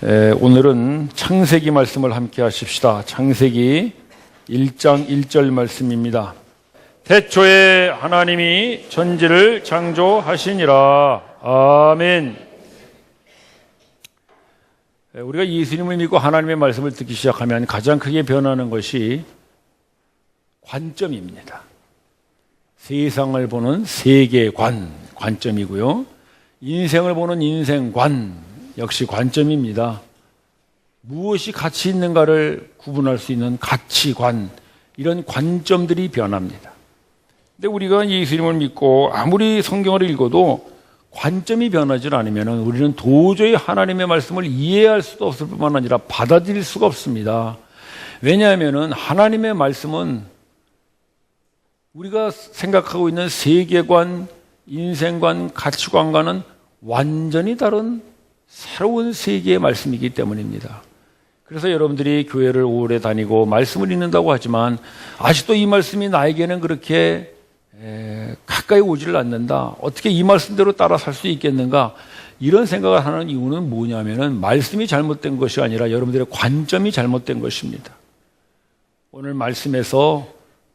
오늘은 창세기 말씀을 함께 하십시다. 창세기 1장 1절 말씀입니다. 태초에 하나님이 천지를 창조하시니라. 아멘. 우리가 예수님을 믿고 하나님의 말씀을 듣기 시작하면 가장 크게 변하는 것이 관점입니다. 세상을 보는 세계관, 관점이고요. 인생을 보는 인생관, 역시 관점입니다. 무엇이 가치 있는가를 구분할 수 있는 가치관, 이런 관점들이 변합니다. 근데 우리가 예수님을 믿고 아무리 성경을 읽어도 관점이 변하지 않으면 우리는 도저히 하나님의 말씀을 이해할 수도 없을 뿐만 아니라 받아들일 수가 없습니다. 왜냐하면 하나님의 말씀은 우리가 생각하고 있는 세계관, 인생관, 가치관과는 완전히 다른 새로운 세계의 말씀이기 때문입니다. 그래서 여러분들이 교회를 오래 다니고 말씀을 읽는다고 하지만 아직도 이 말씀이 나에게는 그렇게 가까이 오지를 않는다. 어떻게 이 말씀대로 따라 살 수 있겠는가? 이런 생각을 하는 이유는 뭐냐면은 말씀이 잘못된 것이 아니라 여러분들의 관점이 잘못된 것입니다. 오늘 말씀에서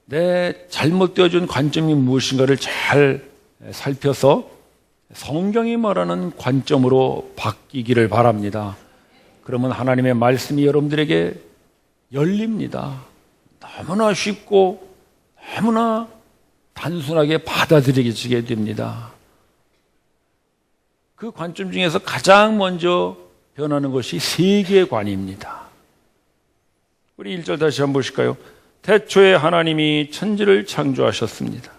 내 잘못되어진 관점이 무엇인가를 잘 살펴서 성경이 말하는 관점으로 바뀌기를 바랍니다. 그러면 하나님의 말씀이 여러분들에게 열립니다. 너무나 쉽고 너무나 단순하게 받아들여지게 됩니다. 그 관점 중에서 가장 먼저 변하는 것이 세계관입니다. 우리 1절 다시 한번 보실까요? 태초에 하나님이 천지를 창조하셨습니다.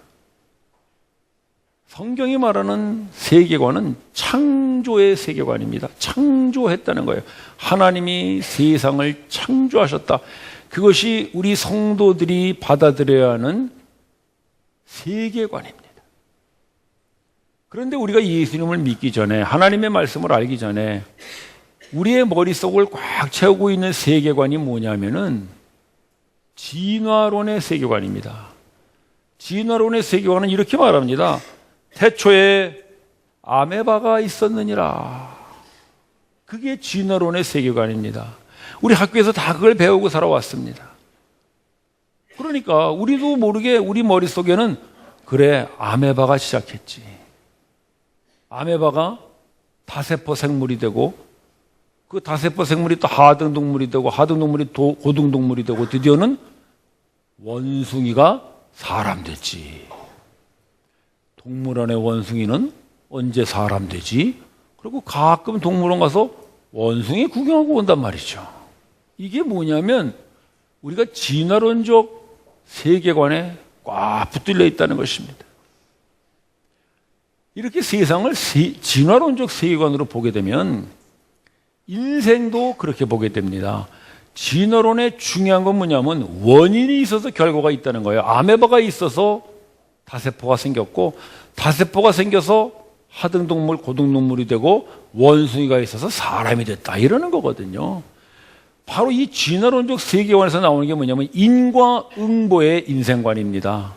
성경이 말하는 세계관은 창조의 세계관입니다. 창조했다는 거예요. 하나님이 세상을 창조하셨다. 그것이 우리 성도들이 받아들여야 하는 세계관입니다. 그런데 우리가 예수님을 믿기 전에, 하나님의 말씀을 알기 전에 우리의 머릿속을 꽉 채우고 있는 세계관이 뭐냐면은 진화론의 세계관입니다. 진화론의 세계관은 이렇게 말합니다. 태초에 아메바가 있었느니라. 그게 진화론의 세계관입니다. 우리 학교에서 다 그걸 배우고 살아왔습니다. 그러니까 우리도 모르게 우리 머릿속에는 그래, 아메바가 시작했지. 아메바가 다세포 생물이 되고 그 다세포 생물이 또 하등동물이 되고 하등동물이 고등동물이 되고 드디어는 원숭이가 사람 됐지. 동물원의 원숭이는 언제 사람 되지? 그리고 가끔 동물원 가서 원숭이 구경하고 온단 말이죠. 이게 뭐냐면 우리가 진화론적 세계관에 꽉 붙들려 있다는 것입니다. 이렇게 세상을 진화론적 세계관으로 보게 되면 인생도 그렇게 보게 됩니다. 진화론의 중요한 건 뭐냐면 원인이 있어서 결과가 있다는 거예요. 아메바가 있어서 다세포가 생겼고 다세포가 생겨서 하등동물, 고등동물이 되고 원숭이가 있어서 사람이 됐다. 이러는 거거든요. 바로 이 진화론적 세계관에서 나오는 게 뭐냐면 인과응보의 인생관입니다.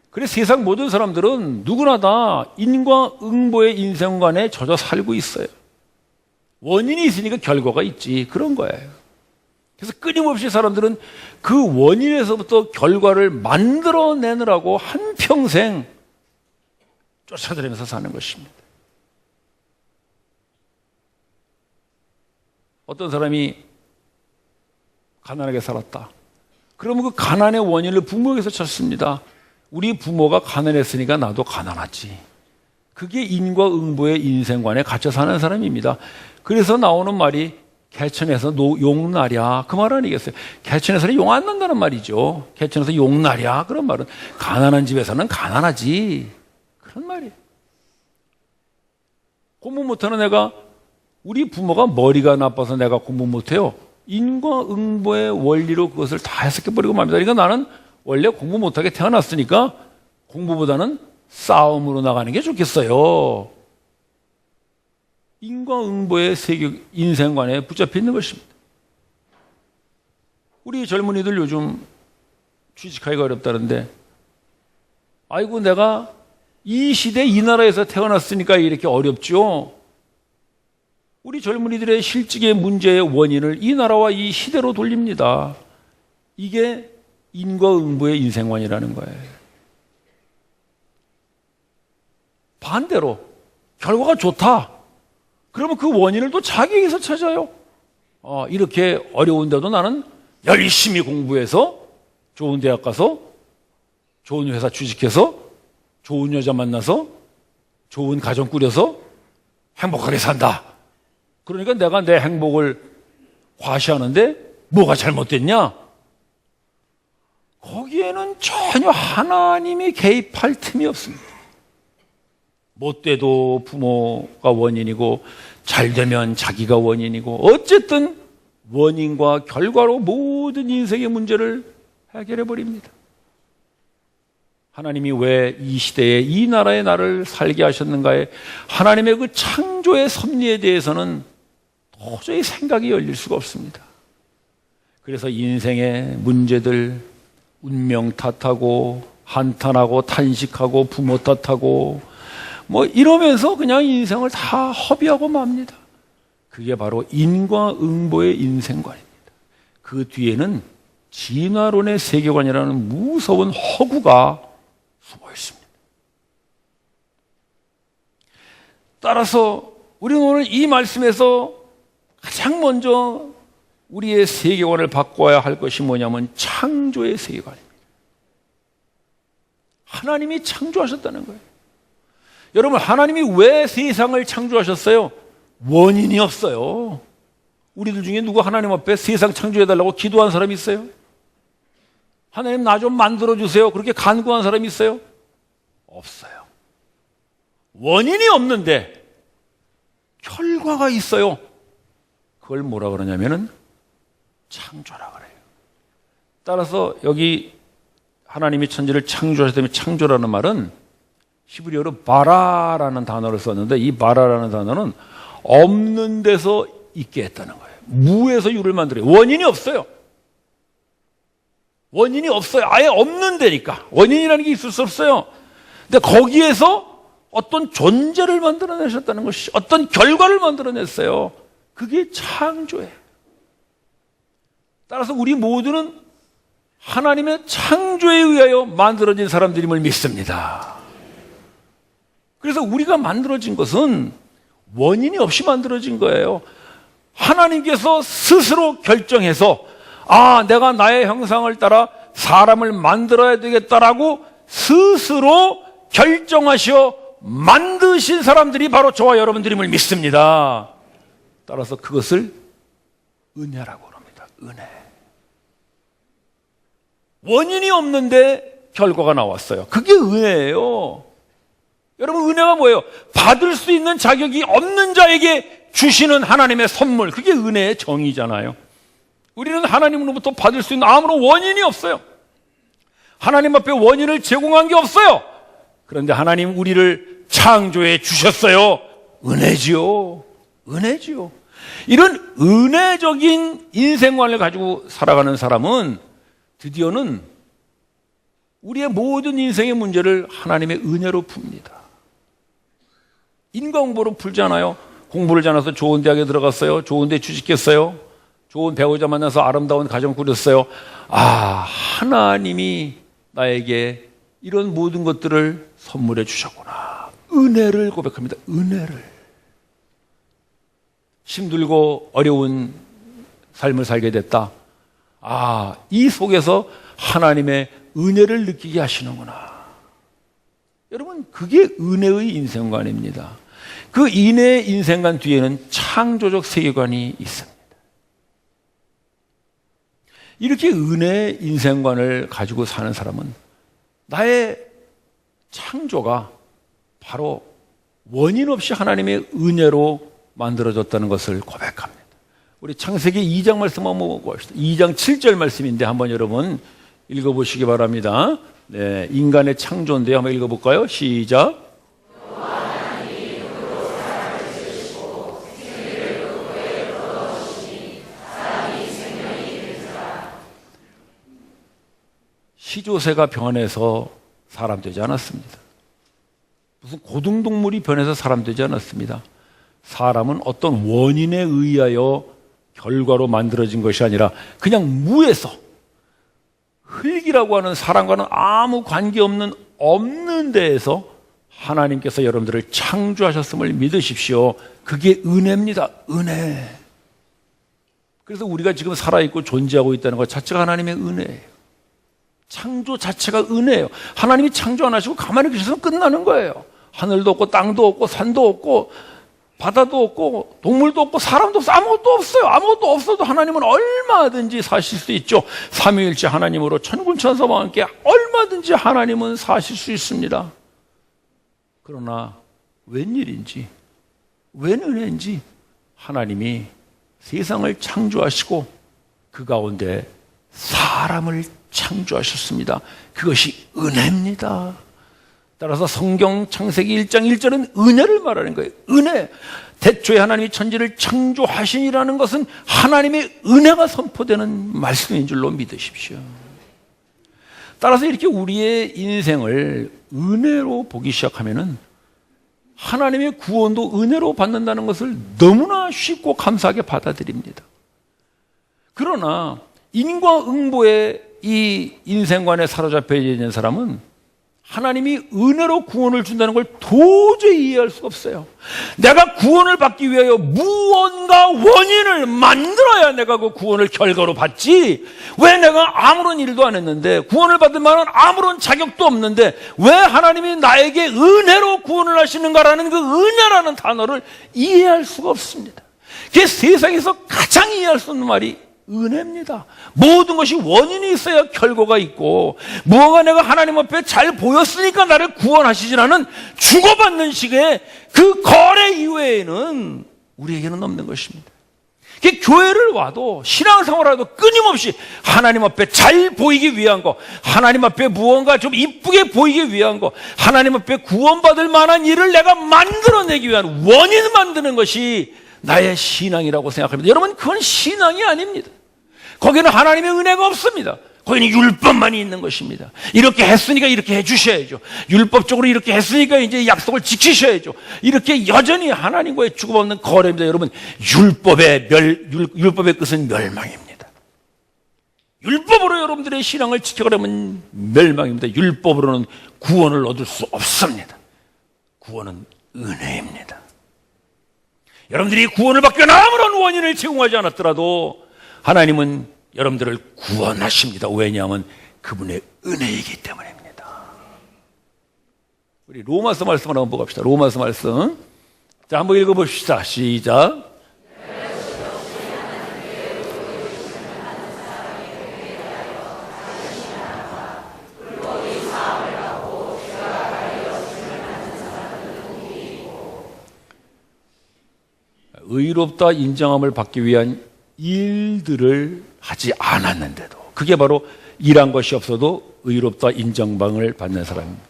그래서 세상 모든 사람들은 누구나 다 인과응보의 인생관에 젖어 살고 있어요. 원인이 있으니까 결과가 있지. 그런 거예요. 그래서 끊임없이 사람들은 그 원인에서부터 결과를 만들어내느라고 한평생 쫓아다니면서 사는 것입니다. 어떤 사람이 가난하게 살았다. 그러면 그 가난의 원인을 부모에게서 찾습니다. 우리 부모가 가난했으니까 나도 가난하지. 그게 인과응보의 인생관에 갇혀 사는 사람입니다. 그래서 나오는 말이 개천에서 용나랴, 그 말 아니겠어요? 개천에서는 용 안 난다는 말이죠. 개천에서 용나랴, 그런 말은 가난한 집에서는 가난하지, 그런 말이에요. 공부 못하는 애가, 우리 부모가 머리가 나빠서 내가 공부 못해요. 인과응보의 원리로 그것을 다 해석해버리고 맙니다. 그러니까 나는 원래 공부 못하게 태어났으니까 공부보다는 싸움으로 나가는 게 좋겠어요. 인과응보의 세계, 인생관에 붙잡혀 있는 것입니다. 우리 젊은이들 요즘 취직하기가 어렵다는데, 아이고 내가 이 시대 이 나라에서 태어났으니까 이렇게 어렵죠. 우리 젊은이들의 실직의 문제의 원인을 이 나라와 이 시대로 돌립니다. 이게 인과응보의 인생관이라는 거예요. 반대로 결과가 좋다. 그러면 그 원인을 또 자기에게서 찾아요. 이렇게 어려운데도 나는 열심히 공부해서 좋은 대학 가서 좋은 회사 취직해서 좋은 여자 만나서 좋은 가정 꾸려서 행복하게 산다. 그러니까 내가 내 행복을 과시하는데 뭐가 잘못됐냐? 거기에는 전혀 하나님이 개입할 틈이 없습니다. 못돼도 부모가 원인이고 잘되면 자기가 원인이고 어쨌든 원인과 결과로 모든 인생의 문제를 해결해 버립니다. 하나님이 왜 이 시대에 이 나라에 나를 살게 하셨는가에 하나님의 그 창조의 섭리에 대해서는 도저히 생각이 열릴 수가 없습니다. 그래서 인생의 문제들 운명 탓하고 한탄하고 탄식하고 부모 탓하고 뭐 이러면서 그냥 인생을 다 허비하고 맙니다. 그게 바로 인과응보의 인생관입니다. 그 뒤에는 진화론의 세계관이라는 무서운 허구가 숨어 있습니다. 따라서 우리는 오늘 이 말씀에서 가장 먼저 우리의 세계관을 바꿔야 할 것이 뭐냐면 창조의 세계관입니다. 하나님이 창조하셨다는 거예요. 여러분, 하나님이 왜 세상을 창조하셨어요? 원인이 없어요. 우리들 중에 누구 하나님 앞에 세상 창조해달라고 기도한 사람이 있어요? 하나님 나 좀 만들어주세요. 그렇게 간구한 사람이 있어요? 없어요. 원인이 없는데 결과가 있어요. 그걸 뭐라 그러냐면은 창조라 그래요. 따라서 여기 하나님이 천지를 창조하셨다면 창조라는 말은 히브리어로 바라라는 단어를 썼는데 이 바라라는 단어는 없는 데서 있게 했다는 거예요. 무에서 유를 만들어요. 원인이 없어요. 원인이 없어요. 아예 없는 데니까. 원인이라는 게 있을 수 없어요. 근데 거기에서 어떤 존재를 만들어내셨다는 것이 어떤 결과를 만들어냈어요. 그게 창조예요. 따라서 우리 모두는 하나님의 창조에 의하여 만들어진 사람들임을 믿습니다. 그래서 우리가 만들어진 것은 원인이 없이 만들어진 거예요. 하나님께서 스스로 결정해서 내가 나의 형상을 따라 사람을 만들어야 되겠다라고 스스로 결정하시어 만드신 사람들이 바로 저와 여러분들임을 믿습니다. 따라서 그것을 은혜라고 합니다. 은혜. 원인이 없는데 결과가 나왔어요. 그게 은혜예요. 여러분, 은혜가 뭐예요? 받을 수 있는 자격이 없는 자에게 주시는 하나님의 선물. 그게 은혜의 정의잖아요. 우리는 하나님으로부터 받을 수 있는 아무런 원인이 없어요. 하나님 앞에 원인을 제공한 게 없어요. 그런데 하나님 우리를 창조해 주셨어요. 은혜지요. 은혜지요. 이런 은혜적인 인생관을 가지고 살아가는 사람은 드디어는 우리의 모든 인생의 문제를 하나님의 은혜로 풉니다. 인과응보로 풀잖아요. 공부를 잘해서 좋은 대학에 들어갔어요. 좋은 데 취직했어요. 좋은 배우자 만나서 아름다운 가정 꾸렸어요. 하나님이 나에게 이런 모든 것들을 선물해 주셨구나. 은혜를 고백합니다. 은혜를. 힘들고 어려운 삶을 살게 됐다. 이 속에서 하나님의 은혜를 느끼게 하시는구나. 여러분, 그게 은혜의 인생관입니다. 그 은혜의 인생관 뒤에는 창조적 세계관이 있습니다. 이렇게 은혜의 인생관을 가지고 사는 사람은 나의 창조가 바로 원인 없이 하나님의 은혜로 만들어졌다는 것을 고백합니다. 우리 창세기 2장 말씀 한번 봅시다. 2장 7절 말씀인데 한번 여러분 읽어보시기 바랍니다. 네, 인간의 창조인데 한번 읽어볼까요? 시작. 시조새가 변해서 사람 되지 않았습니다. 무슨 고등동물이 변해서 사람 되지 않았습니다. 사람은 어떤 원인에 의하여 결과로 만들어진 것이 아니라 그냥 무에서, 흙이라고 하는 사람과는 아무 관계없는 없는 데에서 하나님께서 여러분들을 창조하셨음을 믿으십시오. 그게 은혜입니다. 은혜. 그래서 우리가 지금 살아있고 존재하고 있다는 것 자체가 하나님의 은혜예요. 창조 자체가 은혜예요. 하나님이 창조 안 하시고 가만히 계셔서 끝나는 거예요. 하늘도 없고 땅도 없고 산도 없고 바다도 없고 동물도 없고 사람도 없어. 아무것도 없어요. 아무것도 없어도 하나님은 얼마든지 사실 수 있죠. 삼위일체 하나님으로 천군천사와 함께 얼마든지 하나님은 사실 수 있습니다. 그러나 웬일인지, 웬 은혜인지 하나님이 세상을 창조하시고 그 가운데 사람을 창조하셨습니다. 그것이 은혜입니다. 따라서 성경 창세기 1장 1절은 은혜를 말하는 거예요. 은혜. 태초에 하나님이 천지를 창조하시니라는 것은 하나님의 은혜가 선포되는 말씀인 줄로 믿으십시오. 따라서 이렇게 우리의 인생을 은혜로 보기 시작하면은 하나님의 구원도 은혜로 받는다는 것을 너무나 쉽고 감사하게 받아들입니다. 그러나 인과응보의 이 인생관에 사로잡혀 있는 사람은 하나님이 은혜로 구원을 준다는 걸 도저히 이해할 수가 없어요. 내가 구원을 받기 위하여 무언가 원인을 만들어야 내가 그 구원을 결과로 받지, 왜 내가 아무런 일도 안 했는데 구원을 받을 만한 아무런 자격도 없는데 왜 하나님이 나에게 은혜로 구원을 하시는가라는 그 은혜라는 단어를 이해할 수가 없습니다. 그게 세상에서 가장 이해할 수 없는 말이 은혜입니다. 모든 것이 원인이 있어야 결과가 있고, 무언가 내가 하나님 앞에 잘 보였으니까 나를 구원하시지라는 주고받는 식의 그 거래 이외에는 우리에게는 없는 것입니다. 교회를 와도 신앙생활을 해도 끊임없이 하나님 앞에 잘 보이기 위한 거, 하나님 앞에 무언가 좀 이쁘게 보이기 위한 거, 하나님 앞에 구원받을 만한 일을 내가 만들어내기 위한 원인을 만드는 것이 나의 신앙이라고 생각합니다. 여러분, 그건 신앙이 아닙니다. 거기는 하나님의 은혜가 없습니다. 거기는 율법만이 있는 것입니다. 이렇게 했으니까 이렇게 해주셔야죠. 율법적으로 이렇게 했으니까 이제 약속을 지키셔야죠. 이렇게 여전히 하나님과의 주고받는 거래입니다. 여러분, 율법의 끝은 멸망입니다. 율법으로 여러분들의 신앙을 지켜가려면 멸망입니다. 율법으로는 구원을 얻을 수 없습니다. 구원은 은혜입니다. 여러분들이 구원을 받기 위한 아무런 원인을 제공하지 않았더라도 하나님은 여러분들을 구원하십니다. 왜냐하면 그분의 은혜이기 때문입니다. 우리 로마서 말씀을 한번 보고 갑시다. 로마서 말씀. 자, 한번 읽어봅시다. 시작. 의롭다 인정함을 받기 위한 일들을 하지 않았는데도, 그게 바로 일한 것이 없어도 의롭다 인정방을 받는 사람입니다.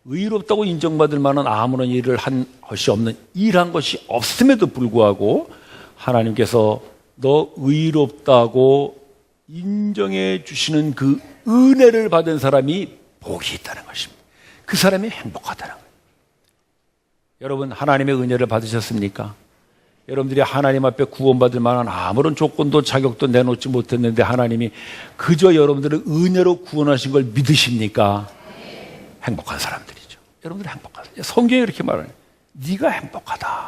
의롭다고 인정받을 만한 아무런 일을 한 것이 없는, 일한 것이 없음에도 불구하고 하나님께서 너 의롭다고 인정해 주시는 그 은혜를 받은 사람이 복이 있다는 것입니다. 그 사람이 행복하다는 거예요. 여러분, 하나님의 은혜를 받으셨습니까? 여러분들이 하나님 앞에 구원받을 만한 아무런 조건도 자격도 내놓지 못했는데 하나님이 그저 여러분들을 은혜로 구원하신 걸 믿으십니까? 행복한 사람들이죠. 여러분들이 행복하다. 성경이 이렇게 말하는, 네가 행복하다.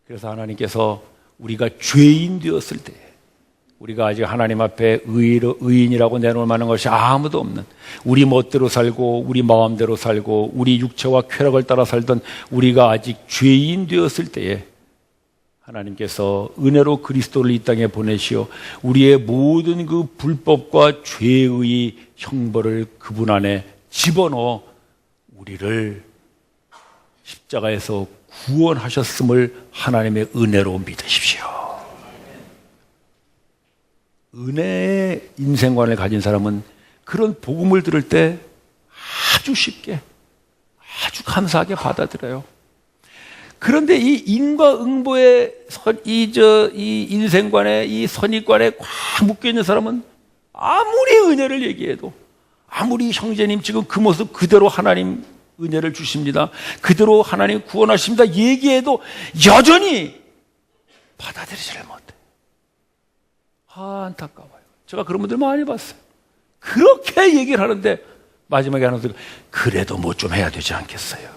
그래서 하나님께서 우리가 죄인 되었을 때, 우리가 아직 하나님 앞에 의인이라고 내놓을 만한 것이 아무도 없는, 우리 멋대로 살고 우리 마음대로 살고 우리 육체와 쾌락을 따라 살던 우리가 아직 죄인 되었을 때에 하나님께서 은혜로 그리스도를 이 땅에 보내시어 우리의 모든 그 불법과 죄의 형벌을 그분 안에 집어넣어 우리를 십자가에서 구원하셨음을 하나님의 은혜로 믿으십시오. 은혜의 인생관을 가진 사람은 그런 복음을 들을 때 아주 쉽게, 아주 감사하게 받아들여요. 그런데 이 인과응보의 이 인생관에, 이 선입관에 꽉 묶여 있는 사람은 아무리 은혜를 얘기해도, 아무리 형제님 지금 그 모습 그대로 하나님 은혜를 주십니다. 그대로 하나님 구원하십니다. 얘기해도 여전히 받아들이지를 못해. 안타까워요. 제가 그런 분들 많이 봤어요. 그렇게 얘기를 하는데 마지막에 하는 소리가 그래도 뭐 좀 해야 되지 않겠어요?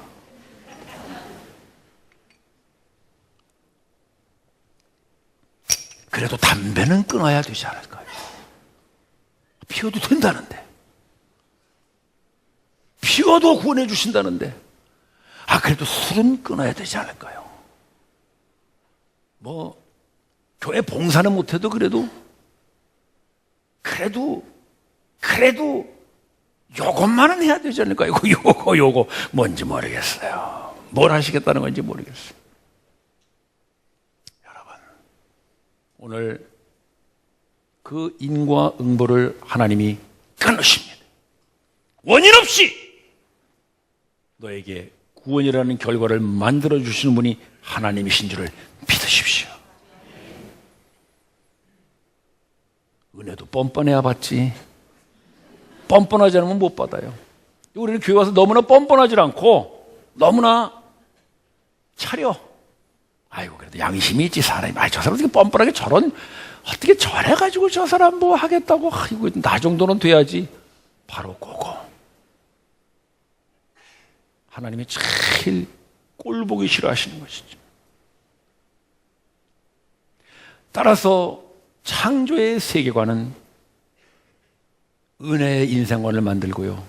그래도 담배는 끊어야 되지 않을까요? 피워도 된다는데, 피워도 구원해 주신다는데, 그래도 술은 끊어야 되지 않을까요? 뭐 교회 봉사는 못해도 그래도 요것만은 해야 되지 않을까요? 요거 뭔지 모르겠어요. 뭘 하시겠다는 건지 모르겠어요. 여러분, 오늘 그 인과응보를 하나님이 끊으십니다. 원인 없이 너에게 구원이라는 결과를 만들어 주시는 분이 하나님이신 줄을 믿으십시오. 은혜도 뻔뻔해야 받지, 뻔뻔하지 않으면 못 받아요. 우리는 교회 와서 너무나 뻔뻔하지 않고 너무나 차려. 아이고 그래도 양심이 있지 사람이. 저 사람 어떻게 뻔뻔하게 어떻게 저래가지고 저 사람 뭐 하겠다고. 아이고 나 정도는 돼야지. 바로 그거. 하나님이 제일 꼴보기 싫어하시는 것이죠. 따라서 창조의 세계관은 은혜의 인생관을 만들고요,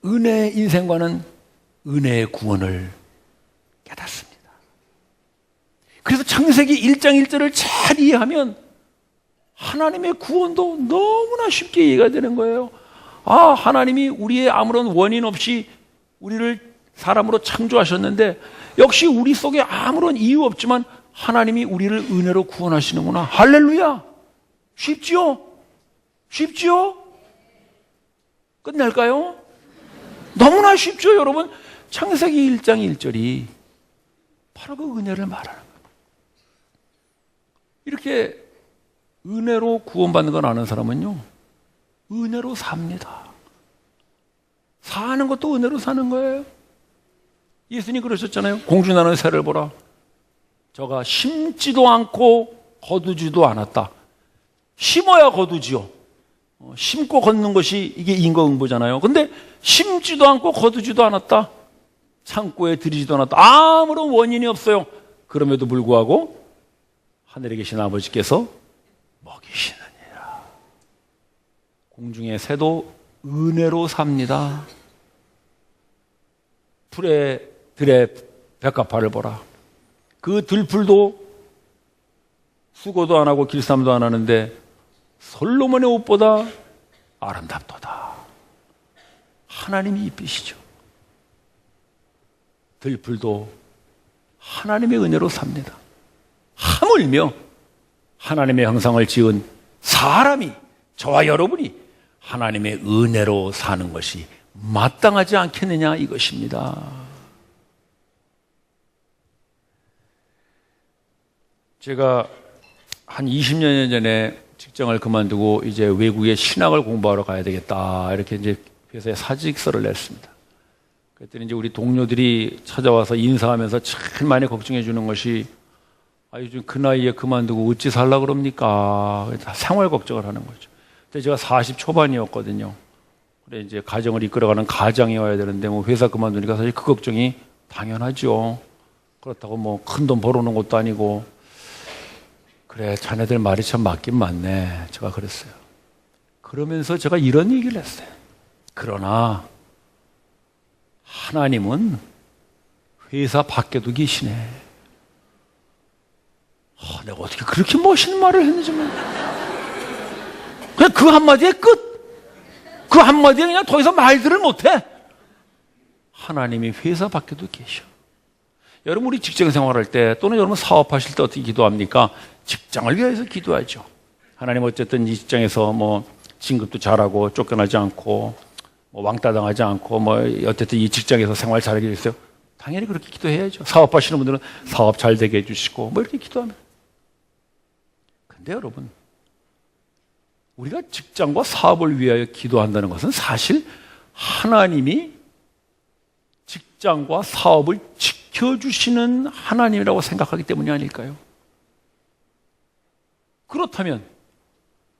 은혜의 인생관은 은혜의 구원을 깨닫습니다. 그래서 창세기 1장 1절을 잘 이해하면 하나님의 구원도 너무나 쉽게 이해가 되는 거예요. 하나님이 우리의 아무런 원인 없이 우리를 사람으로 창조하셨는데 역시 우리 속에 아무런 이유 없지만 하나님이 우리를 은혜로 구원하시는구나. 할렐루야. 쉽지요? 끝낼까요? 너무나 쉽죠, 여러분. 창세기 1장 1절이 바로 그 은혜를 말하는 거예요. 이렇게 은혜로 구원받는 걸 아는 사람은요, 은혜로 삽니다. 사는 것도 은혜로 사는 거예요. 예수님 그러셨잖아요. 공주 나는 새를 보라. 저가 심지도 않고 거두지도 않았다. 심어야 거두지요. 심고 걷는 것이 이게 인과응보잖아요. 근데 심지도 않고 거두지도 않았다. 창고에 들이지도 않았다. 아무런 원인이 없어요. 그럼에도 불구하고 하늘에 계신 아버지께서 먹이시느니라. 공중의 새도 은혜로 삽니다. 풀에 들의 백합화를 보라. 그 들풀도 수고도 안 하고 길쌈도 안 하는데 솔로몬의 옷보다 아름답도다. 하나님이 이쁘시죠. 들풀도 하나님의 은혜로 삽니다. 하물며 하나님의 형상을 지은 사람이, 저와 여러분이 하나님의 은혜로 사는 것이 마땅하지 않겠느냐 이것입니다. 제가 한 20년 전에 직장을 그만두고 이제 외국에 신학을 공부하러 가야 되겠다, 이렇게 이제 회사에 사직서를 냈습니다. 그랬더니 이제 우리 동료들이 찾아와서 인사하면서 제일 많이 걱정해 주는 것이, 요즘 그 나이에 그만두고 어찌 살라 그럽니까? 생활 걱정을 하는 거죠. 그때 제가 40 초반이었거든요. 그래 이제 가정을 이끌어가는 가장이 와야 되는데 뭐 회사 그만두니까 사실 그 걱정이 당연하죠. 그렇다고 뭐 큰 돈 벌어오는 것도 아니고. 그래, 자네들 말이 참 맞긴 맞네. 제가 그랬어요. 그러면서 제가 이런 얘기를 했어요. 그러나 하나님은 회사 밖에도 계시네. 내가 어떻게 그렇게 멋있는 말을 했는지 몰라. 그냥 그 한마디에 끝. 그 한마디에 그냥 더 이상 말들을 못해. 하나님이 회사 밖에도 계셔. 여러분, 우리 직장 생활할 때 또는 여러분 사업하실 때 어떻게 기도합니까? 직장을 위해서 기도하죠. 하나님, 어쨌든 이 직장에서 뭐 진급도 잘하고 쫓겨나지 않고 뭐 왕따 당하지 않고 뭐 어쨌든 이 직장에서 생활 잘하게 해주세요. 당연히 그렇게 기도해야죠. 사업하시는 분들은 사업 잘 되게 해주시고 뭐 이렇게 기도하면. 근데 여러분, 우리가 직장과 사업을 위하여 기도한다는 것은 사실 하나님이 직장과 사업을 지켜주시는 하나님이라고 생각하기 때문이 아닐까요? 그렇다면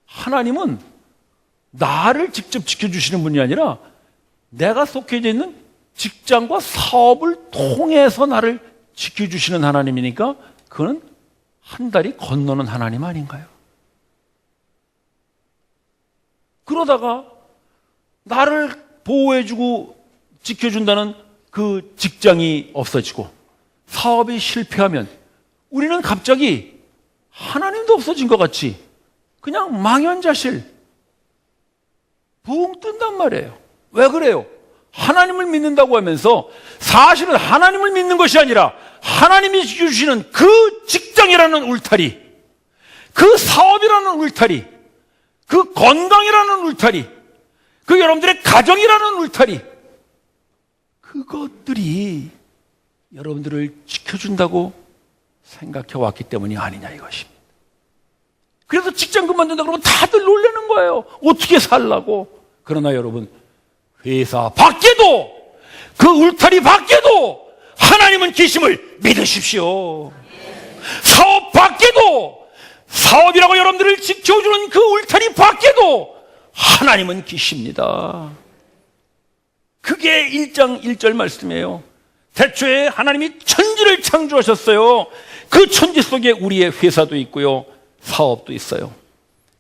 하나님은 나를 직접 지켜주시는 분이 아니라 내가 속해져 있는 직장과 사업을 통해서 나를 지켜주시는 하나님이니까 그건 한 다리 건너는 하나님 아닌가요? 그러다가 나를 보호해주고 지켜준다는 그 직장이 없어지고 사업이 실패하면 우리는 갑자기 하나님도 없어진 것 같이 그냥 망연자실 붕 뜬단 말이에요. 왜 그래요? 하나님을 믿는다고 하면서 사실은 하나님을 믿는 것이 아니라 하나님이 주시는 그 직장이라는 울타리, 그 사업이라는 울타리, 그 건강이라는 울타리, 그 여러분들의 가정이라는 울타리, 그것들이 여러분들을 지켜준다고 생각해 왔기 때문이 아니냐 이것입니다. 그래서 직장 그만둔다 그러면 다들 놀라는 거예요. 어떻게 살라고. 그러나 여러분, 회사 밖에도 그 울타리 밖에도 하나님은 계심을 믿으십시오. 사업 밖에도 사업이라고 여러분들을 지켜주는 그 울타리 밖에도 하나님은 계십니다. 그게 1장 1절 말씀이에요. 태초에 하나님이 천지를 창조하셨어요. 그 천지 속에 우리의 회사도 있고요, 사업도 있어요,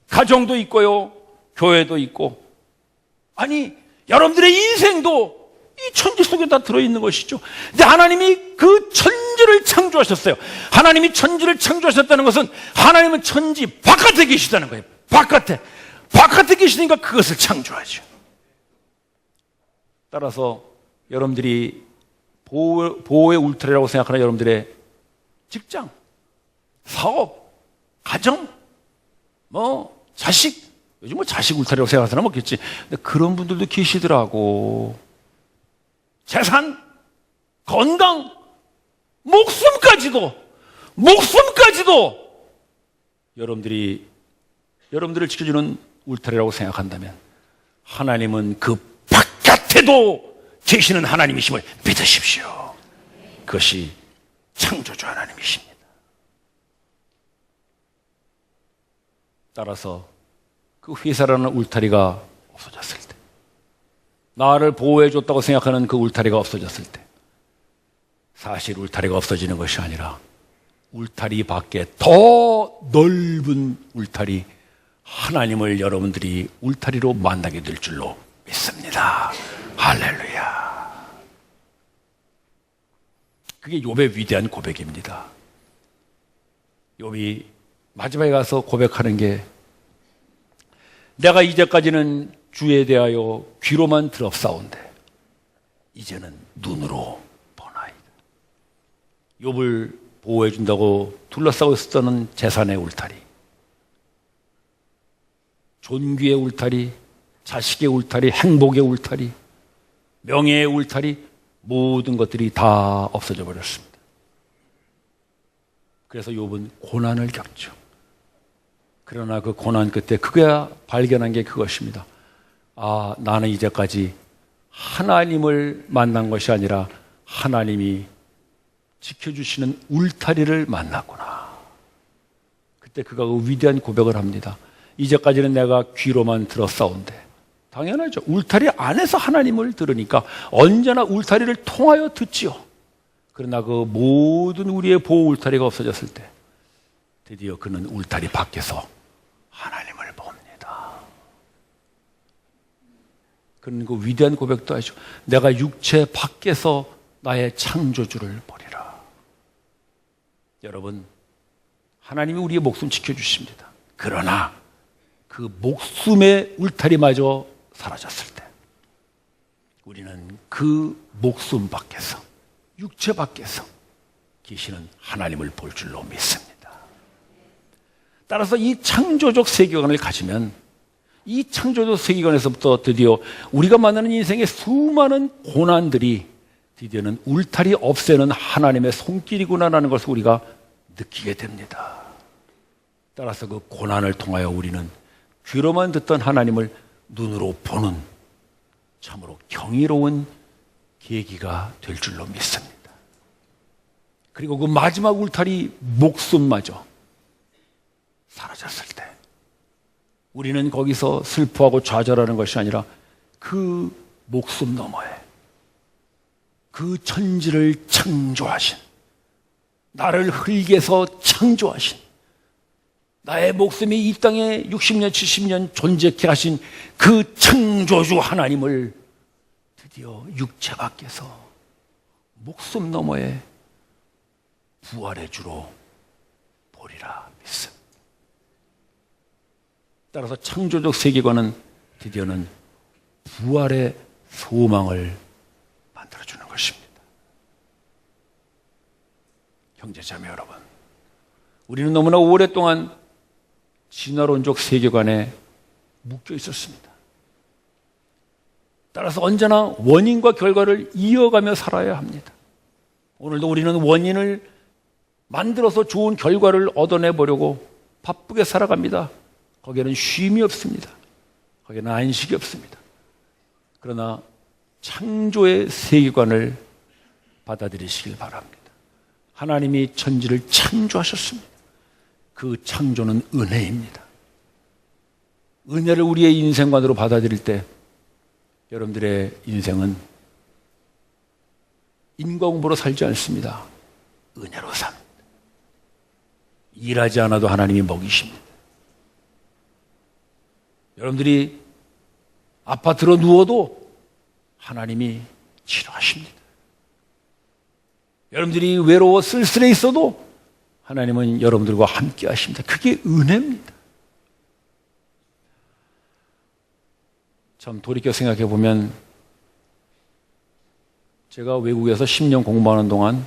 가정도 있고요, 교회도 있고, 아니 여러분들의 인생도 이 천지 속에 다 들어있는 것이죠. 근데 하나님이 그 천지를 창조하셨어요. 하나님이 천지를 창조하셨다는 것은 하나님은 천지 바깥에 계시다는 거예요. 바깥에 계시니까 그것을 창조하죠. 따라서 여러분들이 보호의 울타리라고 생각하는 여러분들의 직장, 사업, 가정, 자식, 요즘 자식 울타리라고 생각하는 사람 없겠지. 근데 그런 분들도 계시더라고. 재산, 건강, 목숨까지도 여러분들을 지켜주는 울타리라고 생각한다면 하나님은 그 바깥에도 계시는 하나님이심을 믿으십시오. 그것이 창조주 하나님이십니다. 따라서 그 회사라는 울타리가 없어졌을 때, 나를 보호해줬다고 생각하는 그 울타리가 없어졌을 때, 사실 울타리가 없어지는 것이 아니라 울타리 밖에 더 넓은 울타리, 하나님을 여러분들이 울타리로 만나게 될 줄로 믿습니다. 할렐루야. 그게 욥의 위대한 고백입니다. 욥이 마지막에 가서 고백하는 게, 내가 이제까지는 주에 대하여 귀로만 들었사온데 이제는 눈으로 보나이다. 욥을 보호해 준다고 둘러싸고 있었던 재산의 울타리, 존귀의 울타리, 자식의 울타리, 행복의 울타리, 명예의 울타리, 모든 것들이 다 없어져 버렸습니다. 그래서 욥은 고난을 겪죠. 그러나 그 고난 끝에 그가 발견한 게 그것입니다. 아, 나는 이제까지 하나님을 만난 것이 아니라 하나님이 지켜주시는 울타리를 만났구나. 그때 그가 그 위대한 고백을 합니다. 이제까지는 내가 귀로만 들었사온데, 당연하죠. 울타리 안에서 하나님을 들으니까 언제나 울타리를 통하여 듣지요. 그러나 그 모든 우리의 보호 울타리가 없어졌을 때 드디어 그는 울타리 밖에서 하나님을 봅니다. 그는 그 위대한 고백도 하죠. 내가 육체 밖에서 나의 창조주를 보리라. 여러분, 하나님이 우리의 목숨 지켜주십니다. 그러나 그 목숨의 울타리마저 사라졌을 때 우리는 그 목숨 밖에서, 육체 밖에서 계시는 하나님을 볼 줄로 믿습니다. 따라서 이 창조적 세계관을 가지면, 이 창조적 세계관에서부터 드디어 우리가 만나는 인생의 수많은 고난들이 드디어는 울타리 없애는 하나님의 손길이구나라는 것을 우리가 느끼게 됩니다. 따라서 그 고난을 통하여 우리는 귀로만 듣던 하나님을 눈으로 보는 참으로 경이로운 계기가 될 줄로 믿습니다. 그리고 그 마지막 울타리 목숨마저 사라졌을 때 우리는 거기서 슬퍼하고 좌절하는 것이 아니라 그 목숨 너머에 그 천지를 창조하신, 나를 흙에서 창조하신, 나의 목숨이 이 땅에 60년 70년 존재케 하신 그 창조주 하나님을 드디어 육체 밖에서 목숨 너머에 부활의 주로 보리라 믿습니다. 따라서 창조적 세계관은 드디어는 부활의 소망을 만들어주는 것입니다. 형제자매 여러분, 우리는 너무나 오랫동안 진화론적 세계관에 묶여 있었습니다. 따라서 언제나 원인과 결과를 이어가며 살아야 합니다. 오늘도 우리는 원인을 만들어서 좋은 결과를 얻어내보려고 바쁘게 살아갑니다. 거기에는 쉼이 없습니다. 거기에는 안식이 없습니다. 그러나 창조의 세계관을 받아들이시길 바랍니다. 하나님이 천지를 창조하셨습니다. 그 창조는 은혜입니다. 은혜를 우리의 인생관으로 받아들일 때 여러분들의 인생은 인과응보로 살지 않습니다. 은혜로 삽니다. 일하지 않아도 하나님이 먹이십니다. 여러분들이 아파트로 누워도 하나님이 치료하십니다. 여러분들이 외로워 쓸쓸해 있어도 하나님은 여러분들과 함께 하십니다. 그게 은혜입니다. 참 돌이켜 생각해 보면 제가 외국에서 10년 공부하는 동안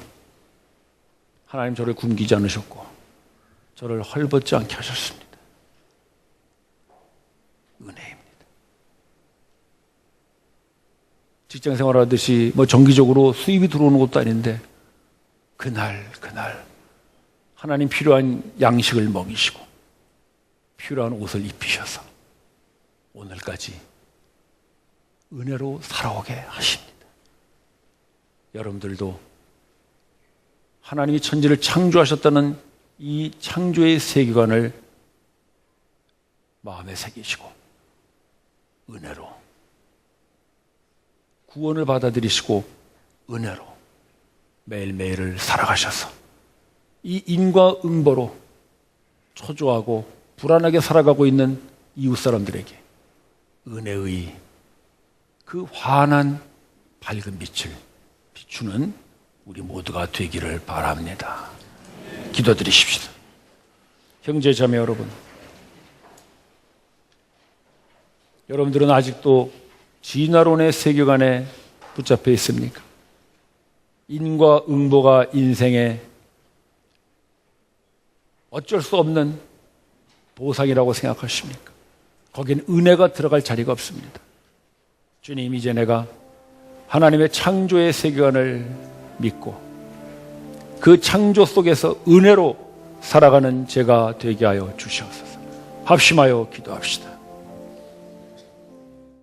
하나님 저를 굶기지 않으셨고 저를 헐벗지 않게 하셨습니다. 은혜입니다. 직장 생활하듯이 정기적으로 수입이 들어오는 것도 아닌데 그날 하나님 필요한 양식을 먹이시고 필요한 옷을 입히셔서 오늘까지 은혜로 살아오게 하십니다. 여러분들도 하나님이 천지를 창조하셨다는 이 창조의 세계관을 마음에 새기시고 은혜로 구원을 받아들이시고 은혜로 매일매일을 살아가셔서 이 인과응보로 초조하고 불안하게 살아가고 있는 이웃 사람들에게 은혜의 그 환한 밝은 빛을 비추는 우리 모두가 되기를 바랍니다. 기도드리십시다. 형제 자매 여러분, 여러분들은 아직도 진화론의 세계관에 붙잡혀 있습니까? 인과응보가 인생의 어쩔 수 없는 보상이라고 생각하십니까? 거긴 은혜가 들어갈 자리가 없습니다. 주님, 이제 내가 하나님의 창조의 세계관을 믿고 그 창조 속에서 은혜로 살아가는 제가 되게 하여 주시옵소서. 합심하여 기도합시다.